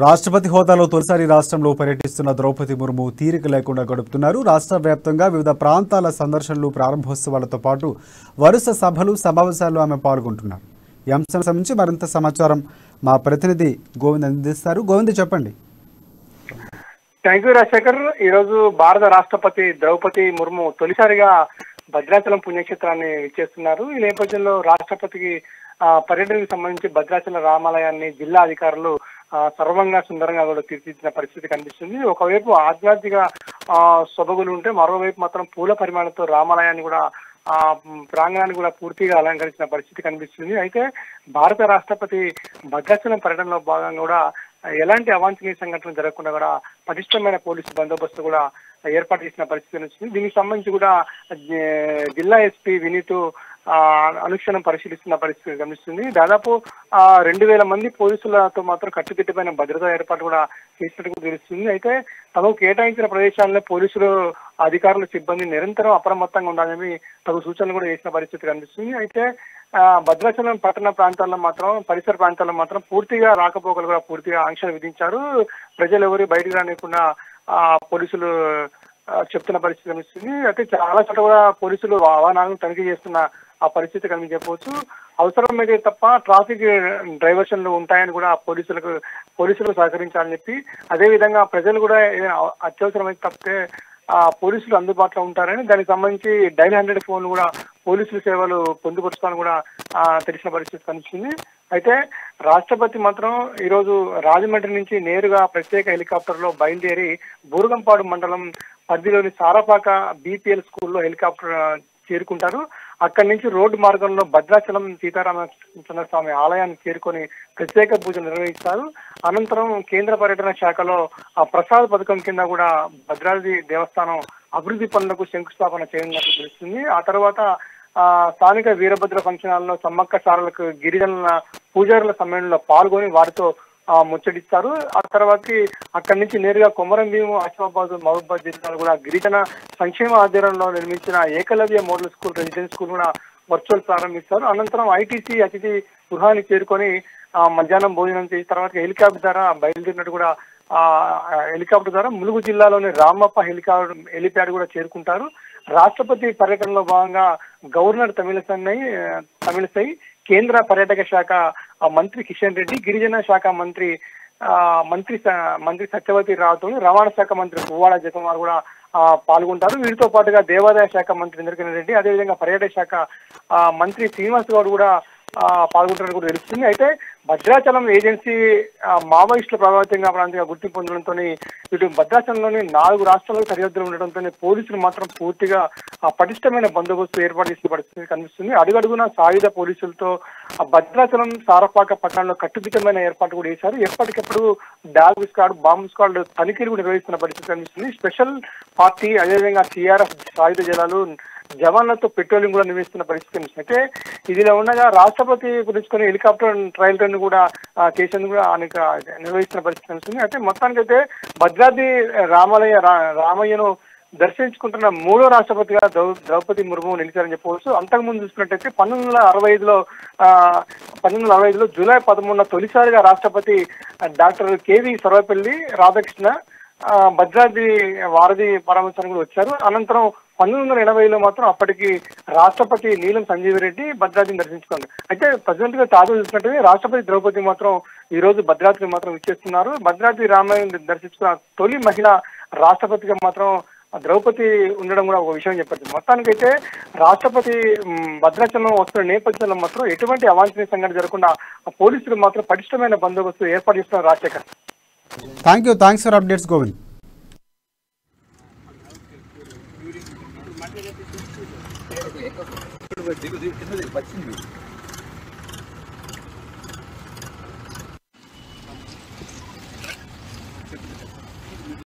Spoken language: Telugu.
రాష్ట్రపతి హోదాలో తొలిసారి రాష్ట్రంలో పర్యటిస్తున్న ద్రౌపది ముర్ము తీరిక లేకుండా గడుపుతున్నారు. రాష్ట్ర వ్యాప్తంగా వివిధ ప్రాంతాల సందర్శనలు, ప్రారంభోత్సవాలతో పాటు వరుస సభలు, సమావేశాల్లో ఆమె పాల్గొంటున్నారు. ఈ అంశం సంబంధించి మరింత సమాచారం మా ప్రతినిధి గోవింద్ అందిస్తారు. గోవింద్, చెప్పండి. Thank you Rajasekhar. ఈరోజు భారత రాష్ట్రపతి ద్రౌపది ముర్ము తొలిసారిగా భద్రాచలం పుణ్యక్షేత్రాన్ని విచ్చేస్తున్నారు. ఈ నేపథ్యంలో రాష్ట్రపతికి పర్యటనకు సంబంధించి భద్రాచల రామాలయాన్ని జిల్లా అధికారులు సర్వంగా సుందరంగా కూడా తీర్చిదిద్దిన పరిస్థితి కనిపిస్తుంది. ఒకవైపు ఆధ్యాత్మిక సొబగులు ఉంటే, మరోవైపు మాత్రం పూల పరిమాణంతో రామాలయాన్ని కూడా ప్రాంగణాన్ని కూడా పూర్తిగా అలంకరించిన పరిస్థితి కనిపిస్తుంది. అయితే భారత రాష్ట్రపతి భద్రాచలం పర్యటనలో భాగంగా కూడా ఎలాంటి అవాంఛనీయ సంఘటనలు జరగకుండా కూడా పటిష్టమైన పోలీసు బందోబస్తు కూడా ఏర్పాటు చేసిన పరిస్థితి వచ్చింది. దీనికి సంబంధించి కూడా జిల్లా ఎస్పీ వినీత్ అనుక్షణం పరిశీలిస్తున్న పరిస్థితి గమనిస్తుంది. దాదాపు 2000 మంది పోలీసులతో మాత్రం కట్టుదిట్టమైన భద్రతా ఏర్పాటు కూడా చేసినట్టు తెలుస్తుంది. అయితే తమకు కేటాయించిన ప్రదేశాల్లో పోలీసులు, అధికారులు, సిబ్బంది నిరంతరం అప్రమత్తంగా ఉండాలని తగు సూచనలు కూడా చేసిన పరిస్థితి కనిపిస్తుంది. అయితే భద్రాచలం పట్టణ ప్రాంతాల్లో మాత్రం, పరిసర ప్రాంతాల్లో మాత్రం పూర్తిగా రాకపోకలు కూడా పూర్తిగా ఆంక్షలు విధించారు. ప్రజలు ఎవరు బయటకు రానియకుండా పోలీసులు చెప్తున్న పరిస్థితి కనిపిస్తుంది. అయితే చాలా చోట్ల కూడా పోలీసులు వాహనాలను తనిఖీ చేస్తున్న ఆ పరిస్థితి కనిపి చెప్పవచ్చు. అవసరమైతే తప్ప ట్రాఫిక్ డైవర్షన్లు ఉంటాయని కూడా పోలీసులకు సహకరించాలని చెప్పి, అదేవిధంగా ప్రజలు కూడా అత్యవసరమైతే తప్పితే పోలీసులు అందుబాటులో ఉంటారని, దానికి సంబంధించి డైల్ 100 ఫోన్లు కూడా పోలీసుల సేవలు పొందుపరుచుకోవాలని కూడా తెలిసిన పరిస్థితి కనిపిస్తుంది. అయితే రాష్ట్రపతి మాత్రం ఈరోజు రాజమండ్రి నుంచి నేరుగా ప్రత్యేక హెలికాప్టర్లో బయలుదేరి బూరగంపాడు మండలం పరిధిలోని సారపాక BPL స్కూల్లో హెలికాప్టర్ చేరుకుంటారు. అక్కడి నుంచి రోడ్డు మార్గంలో భద్రాచలం సీతారామచంద్ర స్వామి ఆలయాన్ని చేరుకొని ప్రత్యేక పూజలు నిర్వహిస్తారు. అనంతరం కేంద్ర పర్యటన శాఖలో ప్రసాద్ పథకం కింద కూడా భద్రాద్రి దేవస్థానం అభివృద్ధి పనులకు శంకుస్థాపన చేయనున్నట్టు తెలుస్తుంది. ఆ తర్వాత స్థానిక వీరభద్ర ఫంక్షన్ హాల్లో సమ్మక్క సారలకు గిరిజనుల పూజారుల సమ్మేళనంలో పాల్గొని వారితో ముచ్చటిస్తారు. ఆ తర్వాత అక్కడి నుంచి నేరుగా కొమరం భీం, ఆసిఫాబాద్, మహబూబాద్ జిల్లాలో కూడా గిరిజన సంక్షేమ ఆధ్వర్యంలో నిర్మించిన Eklavya model school, residence school కూడా వర్చువల్ ప్రారంభిస్తారు. అనంతరం ITC అతిథి గృహాన్ని చేరుకొని మధ్యాహ్నం భోజనం చేసిన తర్వాత హెలికాప్టర్ ద్వారా బయలుదేరినట్టు కూడా హెలికాప్టర్ ద్వారా ములుగు జిల్లాలోని రామప్ప హెలిప్యాడ్ కూడా చేరుకుంటారు. రాష్ట్రపతి పర్యటనలో భాగంగా గవర్నర్ తమిళసై, కేంద్ర పర్యాటక శాఖ మంత్రి కిషన్ రెడ్డి, గిరిజన శాఖ మంత్రి సత్యవతి రావుతో, రవాణా శాఖ మంత్రి పువ్వాడ జగన్మోహన్ కూడా పాల్గొంటారు. వీరితో పాటుగా దేవాదాయ శాఖ మంత్రి ఇంద్రకరణ్ రెడ్డి, అదేవిధంగా పర్యాటక శాఖ మంత్రి శ్రీనివాస్ గౌడ్ కూడా పాల్గొంటారని కూడా తెలుస్తుంది. అయితే భద్రాచలం ఏజెన్సీ మావోయిస్టుల ప్రాంతంగా గుర్తింపు పొందడంతో ఇటు భద్రాచలంలోని 4 రాష్ట్రాలకు సరిహద్దులు ఉండడంతో పోలీసులు మాత్రం పూర్తిగా పటిష్టమైన బందోబస్తు ఏర్పాటు చేసిన పరిస్థితి కనిపిస్తుంది. అడుగడుగున సాయుధ పోలీసులతో భద్రాచలం సారపాక పట్టణంలో కట్టుదిట్టమైన ఏర్పాటు కూడా చేశారు. ఎప్పటికప్పుడు డాగ్ స్క్వాడ్, బాంబ్ స్క్వాడ్ తనిఖీలు కూడా నిర్వహిస్తున్న పరిస్థితి కనిపిస్తుంది. స్పెషల్ పార్టీ, అదేవిధంగా CRF సాయుధ జలాలు జవాన్లతో పెట్రోలింగ్ కూడా నిర్వహిస్తున్న పరిస్థితి కనిపిస్తుంది. అయితే ఇదిలో ఉండగా రాష్ట్రపతి గురించుకొని హెలికాప్టర్ ట్రయల్ రన్ కూడా కేసును కూడా అనేక నిర్వహిస్తున్న పరిస్థితి కనిపిస్తుంది. అయితే మొత్తానికైతే భద్రాద్రి రామయ్యను దర్శించుకుంటున్న 3వ రాష్ట్రపతిగా ద్రౌపది ముర్ము నిలిచారని చెప్పవచ్చు. అంతకుముందు చూసుకున్నట్టయితే 1965లో జూలై 13న తొలిసారిగా రాష్ట్రపతి డాక్టర్ KV సర్వపల్లి రాధాకృష్ణ భద్రాద్రి వారధి పరామర్శకు వచ్చారు. అనంతరం 1980లో మాత్రం అప్పటికి రాష్ట్రపతి నీలం సంజీవ్ రెడ్డి భద్రాద్రిని దర్శించుకున్నారు. అయితే ప్రజెంట్ గా తాజా చూసినట్టు రాష్ట్రపతి ద్రౌపది మాత్రం ఈ రోజు భద్రాద్రి మాత్రం విచ్చేస్తున్నారు. భద్రాద్రి రామాయణ దర్శించుకున్న తొలి మహిళ రాష్ట్రపతిగా మాత్రం ద్రౌపది ఉండడం కూడా ఒక విషయం చెప్పచ్చు. మొత్తానికైతే రాష్ట్రపతి భద్రాచలం వస్తున్న నేపథ్యంలో మాత్రం ఎటువంటి అవాంఛనీయ సంఘటన జరగకుండా పోలీసులు మాత్రం పటిష్టమైన బందోబస్తు ఏర్పాటు చేస్తున్నారు. Rajasekhar, thanks for updates Govind. వచ్చింది